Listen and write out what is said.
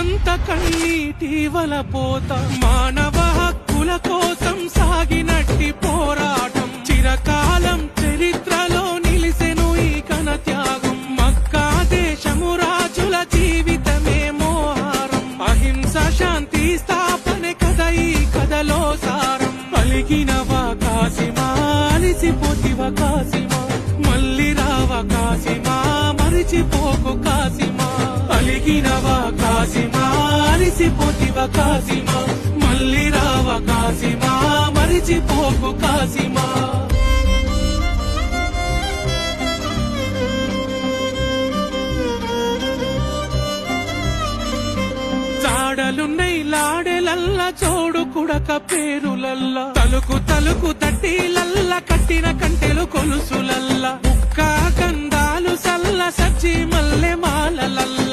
అంత కన్నీటి వలపోత మానవ హక్కుల కోసం సాగినట్టి పోరాటం చిరకాలం చరిత్రలో నిలిసెను ఈ ఘన త్యాగం. మక్కా దేశము రాజుల జీవితమే మోహారం, అహింస శాంతి స్థాపనే కదా ఈ కథలో సారం. పలికినవా కాసిమా, అలిసిపోతివా కాసిమా, మళ్ళీ రావా కాసిమా, మరిచిపోకు కాసిమా. అలిగినవా కాసిమా, అలిసిపోతివా కాసిమా, మళ్ళీ రావా కాసిమా, మరిచిపోకు కాసిమా. చాడలున్నై లాడెలల్ల చోడు కుడక పేరులల్ల, తలుకు తలుకు తట్టిలల్ల కట్టిన కంటెలు కొలుసులల్ల, ముక్క కందాలు సల్ల సజ్జి మల్లె మాలలల్ల,